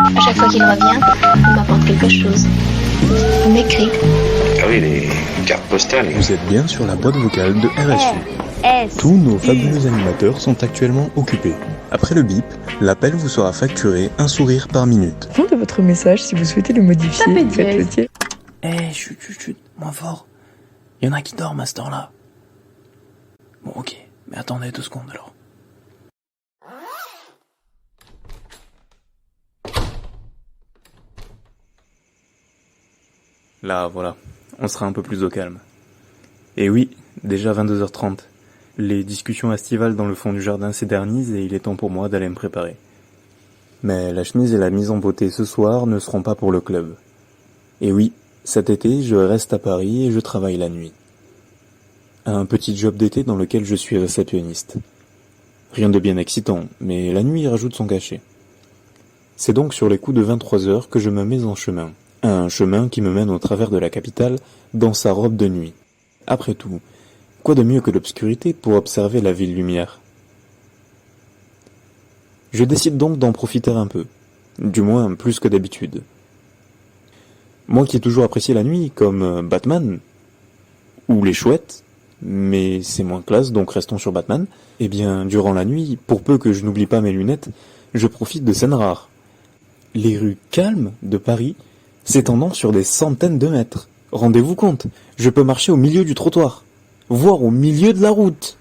À chaque fois qu'il revient, il m'apporte quelque chose. Il m'écrit. Ah oui, les cartes postales. Vous êtes bien sur la boîte vocale de RSU. Tous nos fabuleux animateurs sont actuellement occupés. Après le bip, l'appel vous sera facturé un sourire par minute. Fond de votre message, si vous souhaitez le modifier, faites-le tirer. Chut, moins fort. Il y en a qui dorment à cette heure-là. Bon, ok, mais attendez 2 secondes alors. Là, voilà, on sera un peu plus au calme. Et oui, déjà 22h30. Les discussions estivales dans le fond du jardin s'éternisent et il est temps pour moi d'aller me préparer. Mais la chemise et la mise en beauté ce soir ne seront pas pour le club. Et oui, cet été, je reste à Paris et je travaille la nuit. Un petit job d'été dans lequel je suis réceptionniste. Rien de bien excitant, mais la nuit rajoute son cachet. C'est donc sur les coups de 23h que je me mets en chemin. Un chemin qui me mène au travers de la capitale, dans sa robe de nuit. Après tout, quoi de mieux que l'obscurité pour observer la ville lumière? Je décide donc d'en profiter un peu, du moins plus que d'habitude. Moi qui ai toujours apprécié la nuit, comme Batman, ou les chouettes, mais c'est moins classe donc restons sur Batman, eh bien durant la nuit, pour peu que je n'oublie pas mes lunettes, je profite de scènes rares. Les rues calmes de Paris s'étendant sur des centaines de mètres. Rendez-vous compte, je peux marcher au milieu du trottoir, voire au milieu de la route.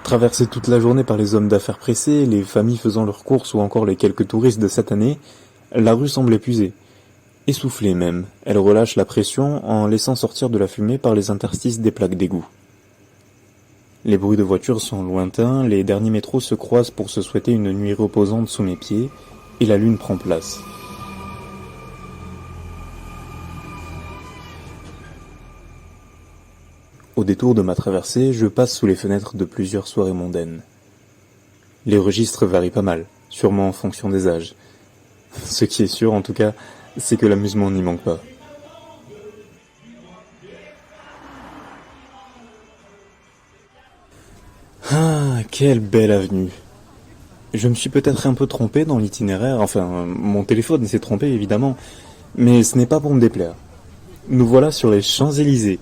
Traversée toute la journée par les hommes d'affaires pressés, les familles faisant leurs courses ou encore les quelques touristes de cette année, la rue semble épuisée. Essoufflée même, elle relâche la pression en laissant sortir de la fumée par les interstices des plaques d'égout. Les bruits de voitures sont lointains, les derniers métros se croisent pour se souhaiter une nuit reposante sous mes pieds, et la lune prend place. Au détour de ma traversée, je passe sous les fenêtres de plusieurs soirées mondaines. Les registres varient pas mal, sûrement en fonction des âges. Ce qui est sûr, en tout cas, c'est que l'amusement n'y manque pas. Ah, quelle belle avenue! Je me suis peut-être un peu trompé dans l'itinéraire, enfin, mon téléphone s'est trompé évidemment, mais ce n'est pas pour me déplaire. Nous voilà sur les Champs-Élysées.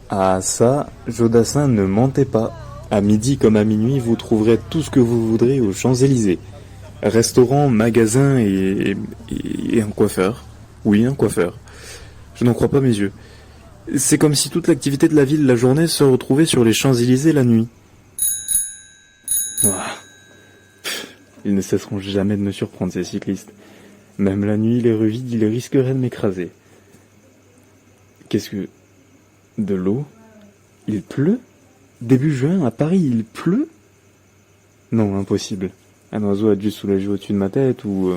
Ah ça, Jodassin ne mentez pas. À midi comme à minuit, vous trouverez tout ce que vous voudrez aux Champs-Élysées. Restaurant, magasin et un coiffeur. Oui, un coiffeur. Je n'en crois pas mes yeux. C'est comme si toute l'activité de la ville la journée se retrouvait sur les Champs-Élysées la nuit. Ah. Ils ne cesseront jamais de me surprendre, ces cyclistes. Même la nuit, les rues vides, ils risqueraient de m'écraser. Qu'est-ce que... De l'eau? Il pleut? Début juin, à Paris, il pleut? Non, impossible. Un oiseau a dû soulager au-dessus de ma tête ou...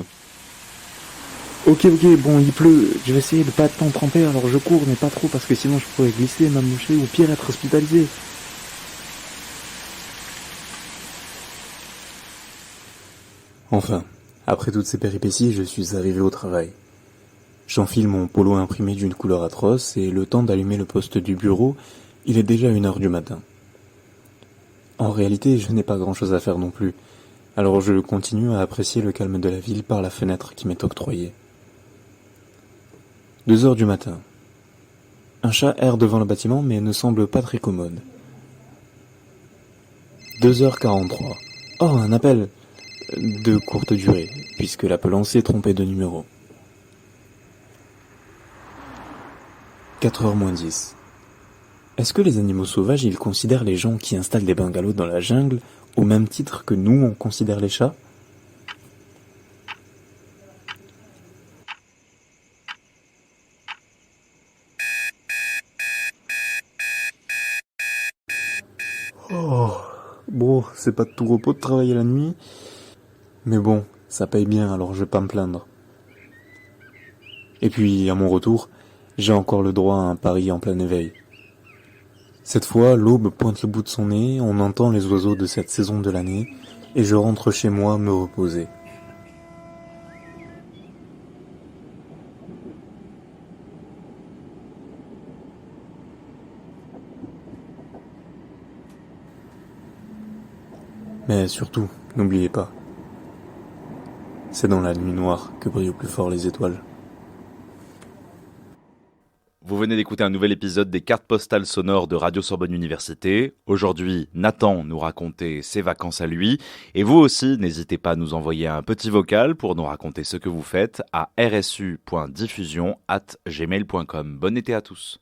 Ok, bon, il pleut. Je vais essayer de pas tant tremper, alors je cours, mais pas trop, parce que sinon je pourrais glisser, m'amocher, ou pire, être hospitalisé. Enfin, après toutes ces péripéties, je suis arrivé au travail. J'enfile mon polo imprimé d'une couleur atroce, et le temps d'allumer le poste du bureau, il est déjà 1h du matin. En réalité, je n'ai pas grand-chose à faire non plus, alors je continue à apprécier le calme de la ville par la fenêtre qui m'est octroyée. 2h du matin. Un chat erre devant le bâtiment, mais ne semble pas très commode. 2h43. Oh, un appel! De courte durée, puisque l'appelant s'est trompé de numéro. 4h moins 10. Est-ce que les animaux sauvages, ils considèrent les gens qui installent des bungalows dans la jungle au même titre que nous, on considère les chats? Oh, bon, c'est pas de tout repos de travailler la nuit, mais bon, ça paye bien, alors je vais pas me plaindre. Et puis, à mon retour, j'ai encore le droit à un pari en plein éveil. Cette fois, l'aube pointe le bout de son nez, on entend les oiseaux de cette saison de l'année, et je rentre chez moi me reposer. Mais surtout, n'oubliez pas, C'est dans la nuit noire que brillent au plus fort les étoiles. Vous venez d'écouter un nouvel épisode des cartes postales sonores de Radio Sorbonne Université. Aujourd'hui, Nathan nous racontait ses vacances à lui. Et vous aussi, n'hésitez pas à nous envoyer un petit vocal pour nous raconter ce que vous faites à rsu.diffusion@gmail.com. Bon été à tous.